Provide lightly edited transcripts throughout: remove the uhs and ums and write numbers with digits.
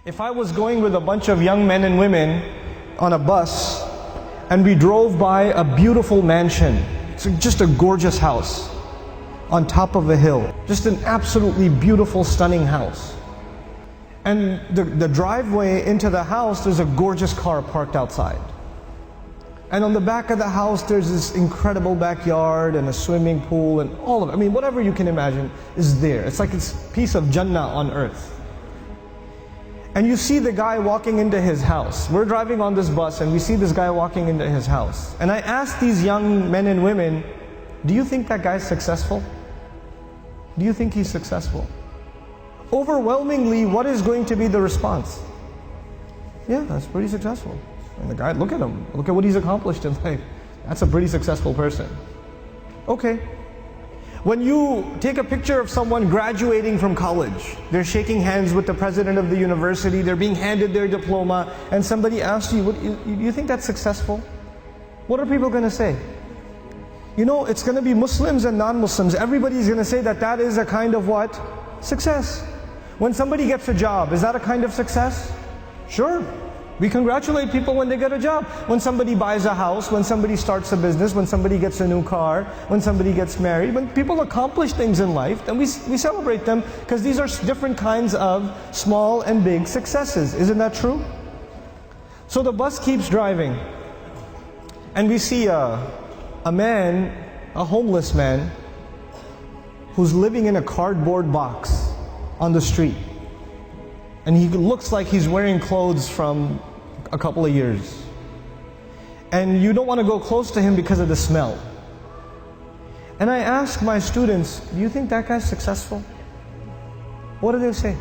If I was going with a bunch of young men and women on a bus and we drove by a beautiful mansion, it's just a gorgeous house on top of a hill, just an absolutely beautiful, stunning house. And the driveway into the house, there's a gorgeous car parked outside. And on the back of the house, there's this incredible backyard and a swimming pool and all of it. I mean, whatever you can imagine is there. It's like it's a piece of Jannah on earth. And you see the guy walking into his house. We're driving on this bus and we see this guy walking into his house. And I asked these young men and women, do you think that guy's successful? Do you think he's successful? Overwhelmingly, what is going to be the response? Yeah, that's pretty successful. And the guy, look at him. Look at what he's accomplished in life. That's a pretty successful person. Okay. When you take a picture of someone graduating from college, they're shaking hands with the president of the university, they're being handed their diploma, and somebody asks you, you think that's successful? What are people going to say? You know, it's going to be Muslims and non-Muslims. Everybody's going to say that that is a kind of what? Success. When somebody gets a job, is that a kind of success? Sure. We congratulate people when they get a job. When somebody buys a house, when somebody starts a business, when somebody gets a new car, when somebody gets married, when people accomplish things in life, then we celebrate them because these are different kinds of small and big successes. Isn't that true? So the bus keeps driving and we see a man, a homeless man, who's living in a cardboard box on the street. And he looks like he's wearing clothes from a couple of years. And you don't want to go close to him because of the smell. And I ask my students, do you think that guy's successful? What do they say?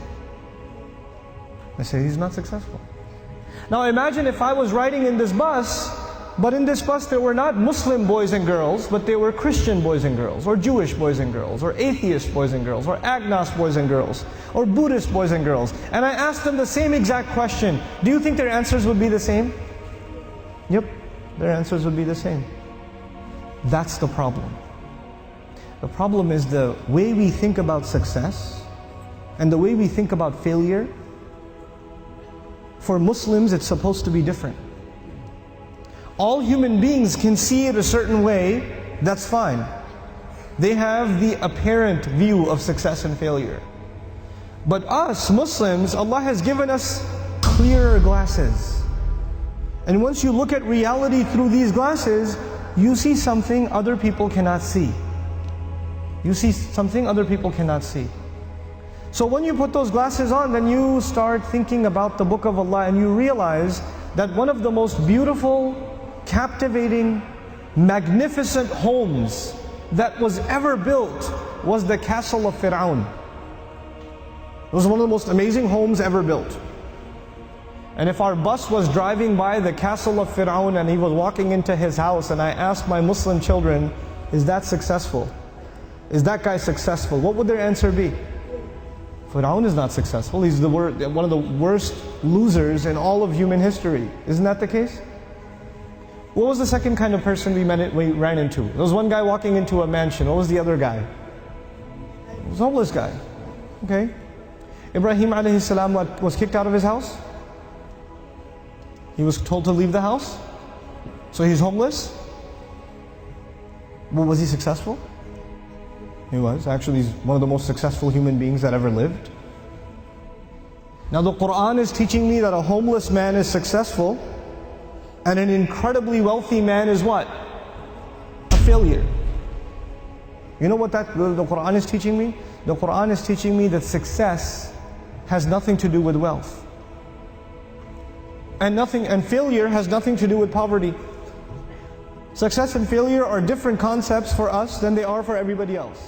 They say he's not successful. Now imagine if I was riding in this bus, but in this bus there were not Muslim boys and girls, but they were Christian boys and girls, or Jewish boys and girls, or atheist boys and girls, or agnostic boys and girls, or Buddhist boys and girls. And I asked them the same exact question. Do you think their answers would be the same? Yep, their answers would be the same. That's the problem. The problem is the way we think about success and the way we think about failure. For Muslims, it's supposed to be different. All human beings can see it a certain way, that's fine. They have the apparent view of success and failure. But us, Muslims, Allah has given us clearer glasses. And once you look at reality through these glasses, you see something other people cannot see. You see something other people cannot see. So when you put those glasses on, then you start thinking about the Book of Allah and you realize that one of the most beautiful, captivating, magnificent homes that was ever built was the castle of Fir'aun. It was one of the most amazing homes ever built. And if our bus was driving by the castle of Fir'aun and he was walking into his house and I asked my Muslim children, is that successful? Is that guy successful? What would their answer be? Fir'aun is not successful. He's one of the worst losers in all of human history. Isn't that the case? What was the second kind of person we ran into? There was one guy walking into a mansion. What was the other guy? It was a homeless guy. Okay. Ibrahim alayhi salam was kicked out of his house. He was told to leave the house. So he's homeless. Well, was he successful? He was. Actually, he's one of the most successful human beings that ever lived. Now the Quran is teaching me that a homeless man is successful and an incredibly wealthy man is what? A failure. You know what the Quran is teaching me? The Quran is teaching me that success has nothing to do with wealth. And failure has nothing to do with poverty. Success and failure are different concepts for us than they are for everybody else.